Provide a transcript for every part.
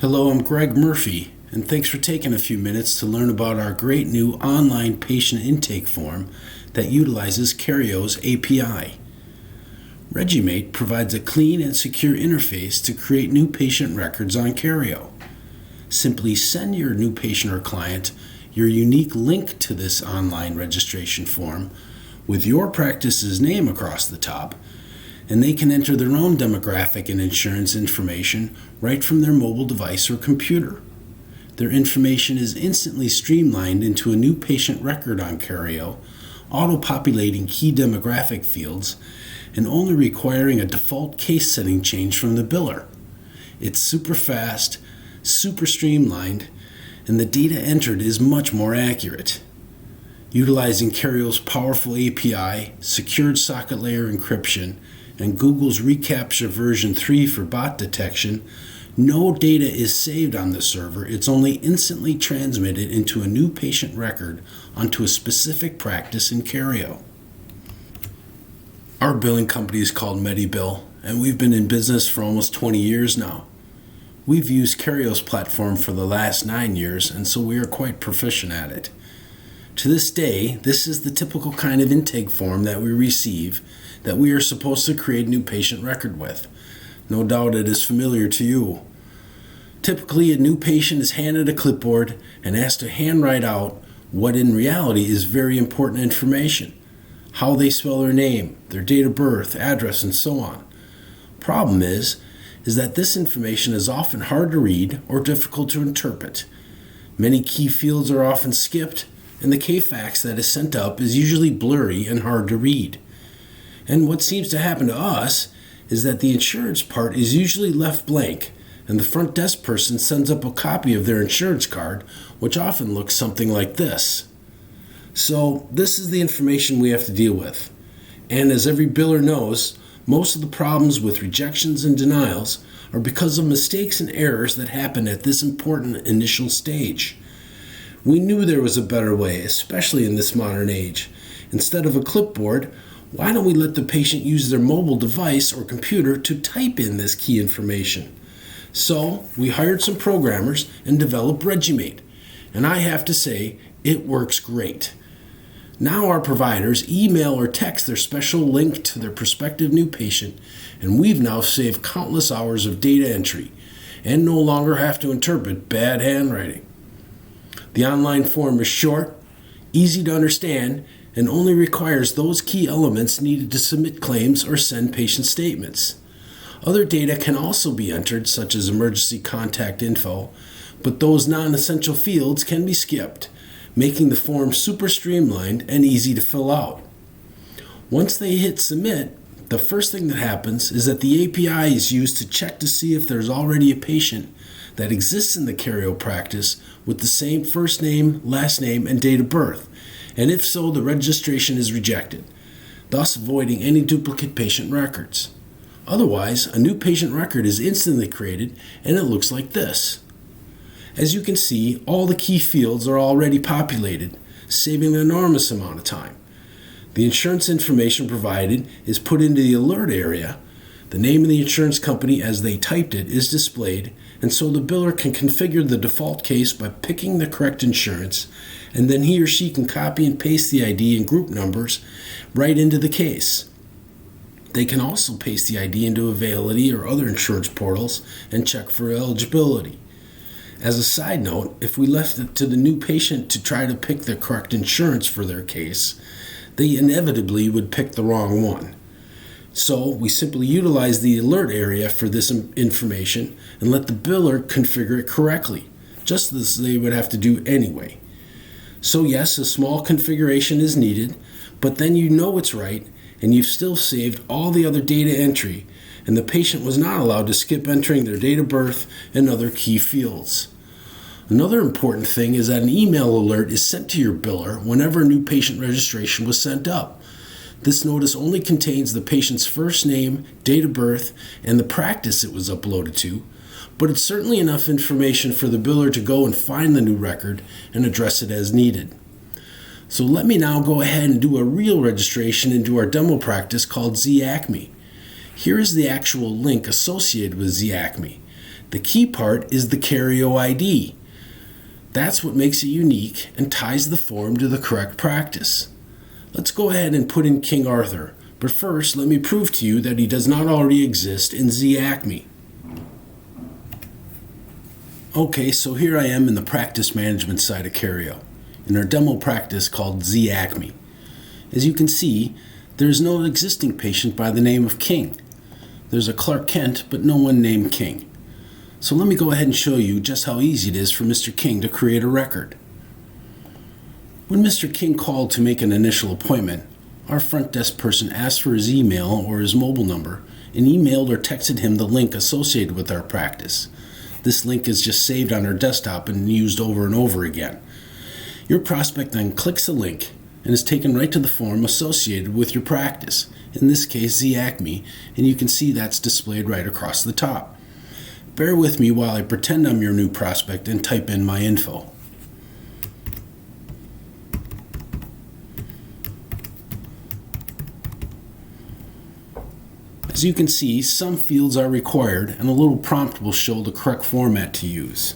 Hello, I'm Greg Murphy, and thanks for taking a few minutes to learn about our great new online patient intake form that utilizes Kareo's API. Regimate provides a clean and secure interface to create new patient records on Kareo. Simply send your new patient or client your unique link to this online registration form with your practice's name across the top, and they can enter their own demographic and insurance information right from their mobile device or computer. Their information is instantly streamlined into a new patient record on Kareo, auto-populating key demographic fields and only requiring a default case setting change from the biller. It's super fast, super streamlined, and the data entered is much more accurate. Utilizing Kareo's powerful API, secured socket layer encryption, and Google's reCAPTCHA version 3 for bot detection, no data is saved on the server. It's only instantly transmitted into a new patient record onto a specific practice in Kareo. Our billing company is called Medibill, and we've been in business for almost 20 years now. We've used Kareo's platform for the last 9 years, and so we are quite proficient at it. To this day, this is the typical kind of intake form that we receive that we are supposed to create a new patient record with. No doubt it is familiar to you. Typically, a new patient is handed a clipboard and asked to handwrite out what in reality is very important information: how they spell their name, their date of birth, address, and so on. Problem is that this information is often hard to read or difficult to interpret. Many key fields are often skipped, and the KFAX that is sent up is usually blurry and hard to read. And what seems to happen to us is that the insurance part is usually left blank, and the front desk person sends up a copy of their insurance card, which often looks something like this. So this is the information we have to deal with. And as every biller knows, most of the problems with rejections and denials are because of mistakes and errors that happen at this important initial stage. We knew there was a better way, especially in this modern age. Instead of a clipboard, why don't we let the patient use their mobile device or computer to type in this key information? So we hired some programmers and developed Regimate, and I have to say, it works great. Now our providers email or text their special link to their prospective new patient, and we've now saved countless hours of data entry and no longer have to interpret bad handwriting. The online form is short, easy to understand, and only requires those key elements needed to submit claims or send patient statements. Other data can also be entered, such as emergency contact info, but those non-essential fields can be skipped, making the form super streamlined and easy to fill out. Once they hit submit, the first thing that happens is that the API is used to check to see if there's already a patient that exists in the Kareo practice with the same first name, last name, and date of birth, and if so, the registration is rejected, thus avoiding any duplicate patient records. Otherwise, a new patient record is instantly created, and it looks like this. As you can see, all the key fields are already populated, saving an enormous amount of time. The insurance information provided is put into the alert area. The name of the insurance company as they typed it is displayed, and so the biller can configure the default case by picking the correct insurance, and then he or she can copy and paste the ID and group numbers right into the case. They can also paste the ID into Availity or other insurance portals and check for eligibility. As a side note, if we left it to the new patient to try to pick the correct insurance for their case, they inevitably would pick the wrong one. So we simply utilize the alert area for this information and let the biller configure it correctly, just as they would have to do anyway. So yes, a small configuration is needed, but then you know it's right and you've still saved all the other data entry, and the patient was not allowed to skip entering their date of birth and other key fields. Another important thing is that an email alert is sent to your biller whenever a new patient registration was sent up. This notice only contains the patient's first name, date of birth, and the practice it was uploaded to, but it's certainly enough information for the biller to go and find the new record and address it as needed. So let me now go ahead and do a real registration into our demo practice called ZACME. Here is the actual link associated with ZACME. The key part is the Kareo ID. That's what makes it unique and ties the form to the correct practice. Let's go ahead and put in King Arthur, but first let me prove to you that he does not already exist in ZACME. Okay, so here I am in the practice management side of Kareo, in our demo practice called ZACME. As you can see, there is no existing patient by the name of King. There's a Clark Kent, but no one named King. So let me go ahead and show you just how easy it is for Mr. King to create a record. When Mr. King called to make an initial appointment, our front desk person asked for his email or his mobile number and emailed or texted him the link associated with our practice. This link is just saved on our desktop and used over and over again. Your prospect then clicks the link and is taken right to the form associated with your practice, in this case ZACME, and you can see that's displayed right across the top. Bear with me while I pretend I'm your new prospect and type in my info. As you can see, some fields are required and a little prompt will show the correct format to use.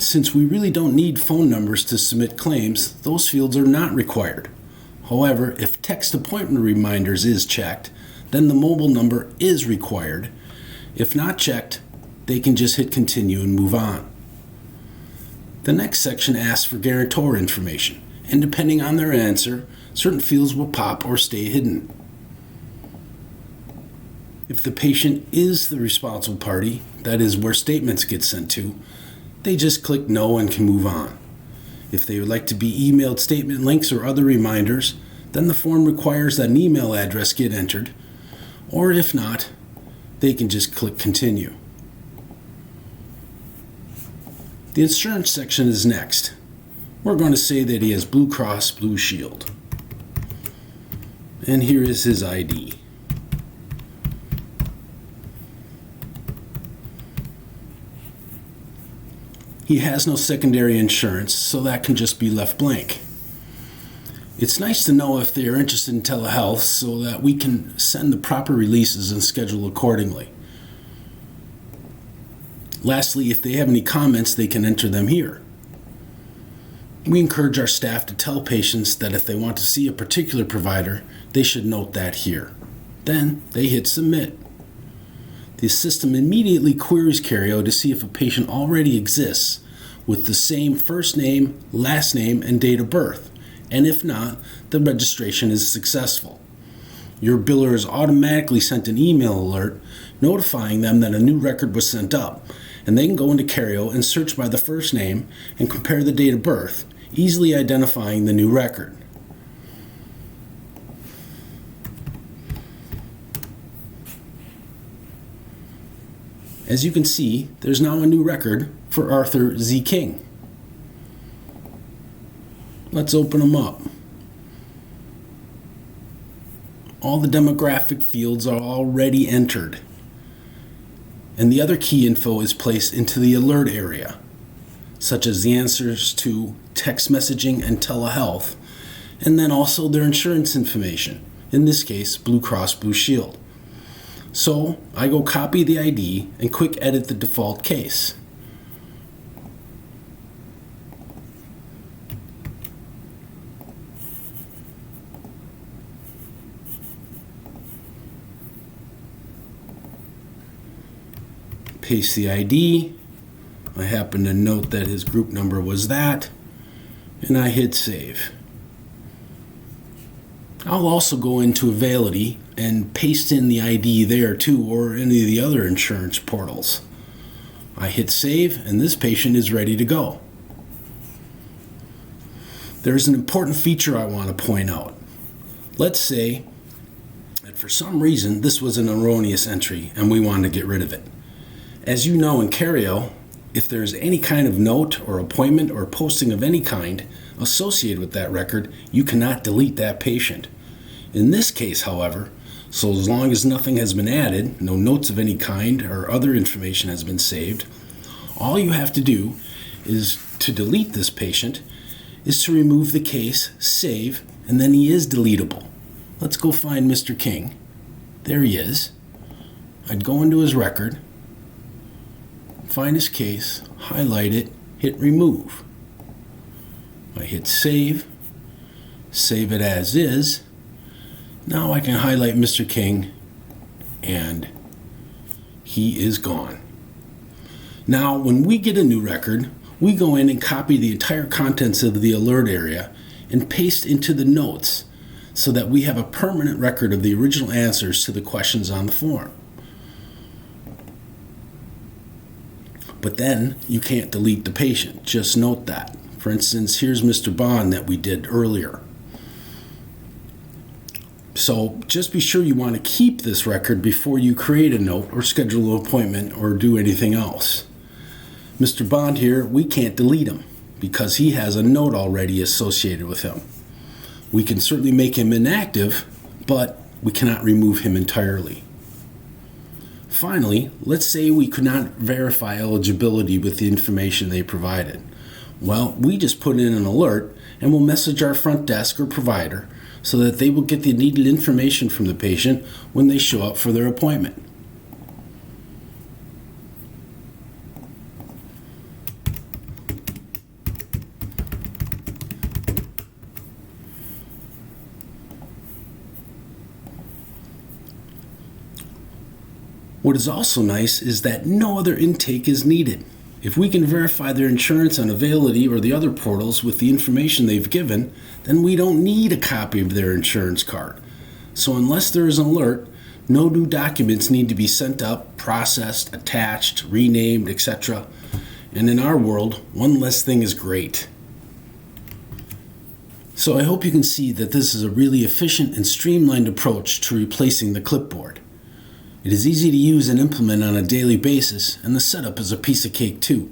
Since we really don't need phone numbers to submit claims, those fields are not required. However, if text appointment reminders is checked, then the mobile number is required. If not checked, they can just hit continue and move on. The next section asks for guarantor information, and depending on their answer, certain fields will pop or stay hidden. If the patient is the responsible party, that is where statements get sent to, they just click no and can move on. If they would like to be emailed statement links or other reminders, then the form requires that an email address get entered, or if not, they can just click continue. The insurance section is next. We're going to say that he has Blue Cross Blue Shield. And here is his ID. He has no secondary insurance, so that can just be left blank. It's nice to know if they are interested in telehealth so that we can send the proper releases and schedule accordingly. Lastly, if they have any comments, they can enter them here. We encourage our staff to tell patients that if they want to see a particular provider, they should note that here. Then they hit submit. The system immediately queries Kareo to see if a patient already exists with the same first name, last name, and date of birth, and if not, the registration is successful. Your biller is automatically sent an email alert notifying them that a new record was sent up, and they can go into Kareo and search by the first name and compare the date of birth, easily identifying the new record. As you can see, there's now a new record for Arthur Z. King. Let's open them up. All the demographic fields are already entered, and the other key info is placed into the alert area, such as the answers to text messaging and telehealth, and then also their insurance information, in this case, Blue Cross Blue Shield. So I go copy the ID and quick edit the default case. Paste the ID. I happen to note that his group number was that, and I hit save. I'll also go into Availity and paste in the ID there too, or any of the other insurance portals. I hit save, and this patient is ready to go. There's an important feature I want to point out. Let's say that for some reason this was an erroneous entry and we wanted to get rid of it. As you know, in Kareo, if there's any kind of note or appointment or posting of any kind associated with that record, you cannot delete that patient. In this case, however, So as long as nothing has been added, no notes of any kind or other information has been saved, all you have to do is to delete this patient, is to remove the case, save, and then he is deletable. Let's go find Mr. King. There he is. I'd go into his record, find his case, highlight it, hit remove. I hit save, save it as is. Now I can highlight Mr. King and he is gone. Now when we get a new record, we go in and copy the entire contents of the alert area and paste into the notes so that we have a permanent record of the original answers to the questions on the form. But then you can't delete the patient. Just note that. For instance, here's Mr. Bond that we did earlier. So just be sure you want to keep this record before you create a note or schedule an appointment or do anything else. Mr. Bond here, we can't delete him because he has a note already associated with him. We can certainly make him inactive, but we cannot remove him entirely. Finally, let's say we could not verify eligibility with the information they provided. Well, we just put in an alert and we'll message our front desk or provider so that they will get the needed information from the patient when they show up for their appointment. What is also nice is that no other intake is needed. If we can verify their insurance on Availity or the other portals with the information they've given, then we don't need a copy of their insurance card. So unless there is an alert, no new documents need to be sent up, processed, attached, renamed, etc. And in our world, one less thing is great. So I hope you can see that this is a really efficient and streamlined approach to replacing the clipboard. It is easy to use and implement on a daily basis, and the setup is a piece of cake too.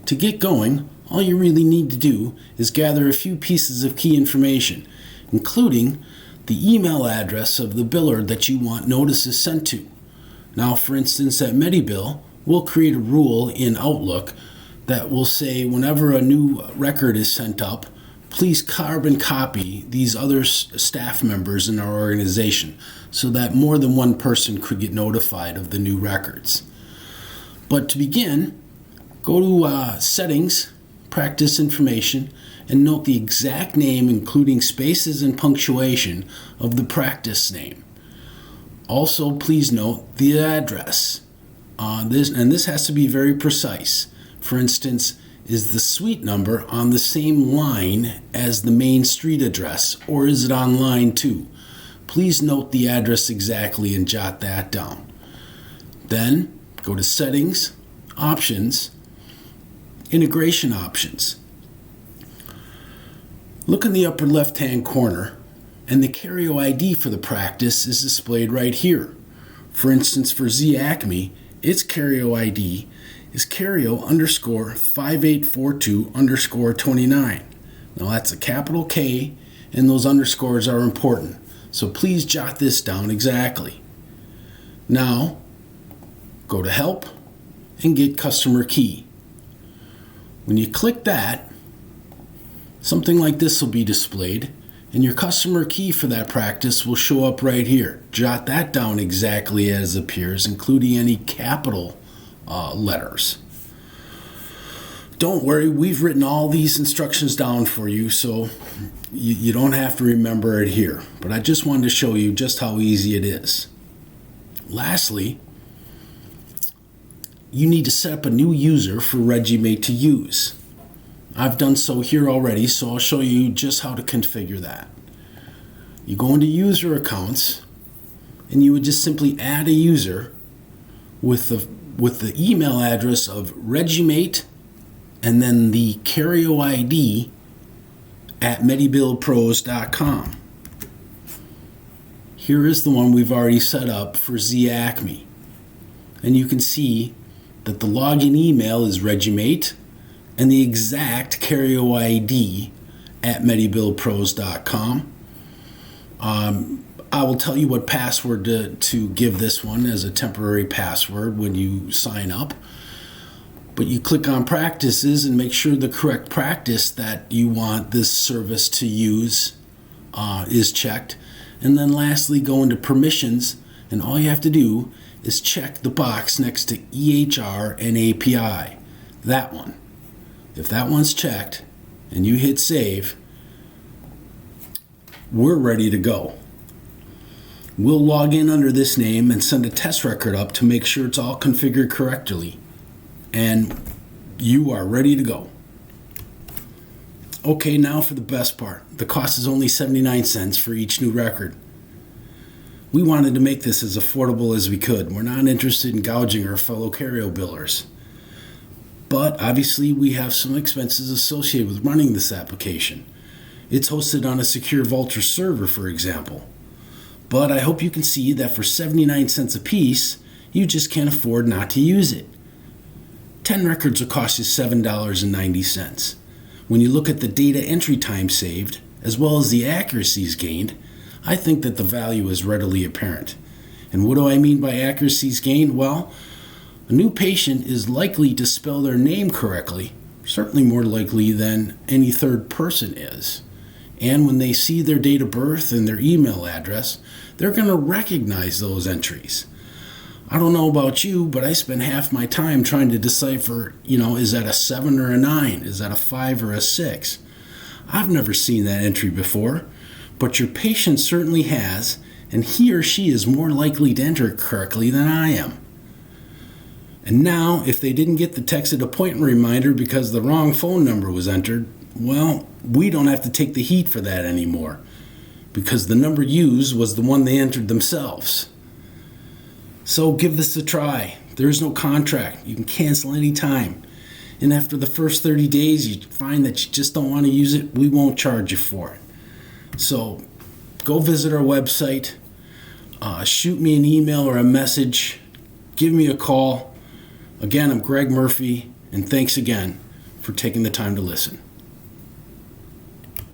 To get going, all you really need to do is gather a few pieces of key information, including the email address of the biller that you want notices sent to. Now, for instance, at Medibill, we'll create a rule in Outlook that will say whenever a new record is sent up, please carbon copy these other staff members in our organization so that more than one person could get notified of the new records. But to begin, go to Settings, Practice Information, and note the exact name, including spaces and punctuation, of the practice name. Also, please note the address. This has to be very precise. For instance, is the suite number on the same line as the main street address, or is it on line 2? Please note the address exactly and jot that down. Then go to Settings, Options, Integration Options. Look in the upper left-hand corner, and the Kareo ID for the practice is displayed right here. For instance, for Z-Acme, its Kareo ID is Kareo_5842_29. Now that's a capital K, and those underscores are important. So please jot this down exactly. Now, go to Help and get Customer Key. When you click that, something like this will be displayed, and your customer key for that practice will show up right here. Jot that down exactly as appears, including any capital letters. Don't worry, we've written all these instructions down for you, so you don't have to remember it here. But I just wanted to show you just how easy it is. Lastly, you need to set up a new user for Regimate to use. I've done so here already, so I'll show you just how to configure that. You go into User Accounts, and you would just simply add a user with the email address of Regimate and then the Kareo ID at medibillpros.com. Here is the one we've already set up for Z-Acme. And you can see that the login email is Regimate and the exact Kareo ID at medibillpros.com. I will tell you what password to give this one as a temporary password when you sign up. But you click on practices and make sure the correct practice that you want this service to use is checked. And then lastly, go into permissions, and all you have to do is check the box next to EHR and API. That one. If that one's checked and you hit save, we're ready to go. We'll log in under this name and send a test record up to make sure it's all configured correctly. And you are ready to go. Okay, now for the best part. The cost is only 79 cents for each new record. We wanted to make this as affordable as we could. We're not interested in gouging our fellow Kareo billers. But obviously we have some expenses associated with running this application. It's hosted on a secure Vultr server, for example. But I hope you can see that for 79 cents a piece, you just can't afford not to use it. 10 records will cost you $7.90. When you look at the data entry time saved, as well as the accuracies gained, I think that the value is readily apparent. And what do I mean by accuracies gained? Well, a new patient is likely to spell their name correctly, certainly more likely than any third person is. And when they see their date of birth and their email address, they're going to recognize those entries. I don't know about you, but I spend half my time trying to decipher, is that a 7 or a 9? Is that a 5 or a 6? I've never seen that entry before, but your patient certainly has, and he or she is more likely to enter it correctly than I am. And now, if they didn't get the texted appointment reminder because the wrong phone number was entered, well, we don't have to take the heat for that anymore, because the number used was the one they entered themselves. So give this a try. There is no contract. You can cancel anytime. And after the first 30 days, you find that you just don't want to use it, we won't charge you for it. So go visit our website, shoot me an email or a message, give me a call. Again, I'm Greg Murphy, and thanks again for taking the time to listen.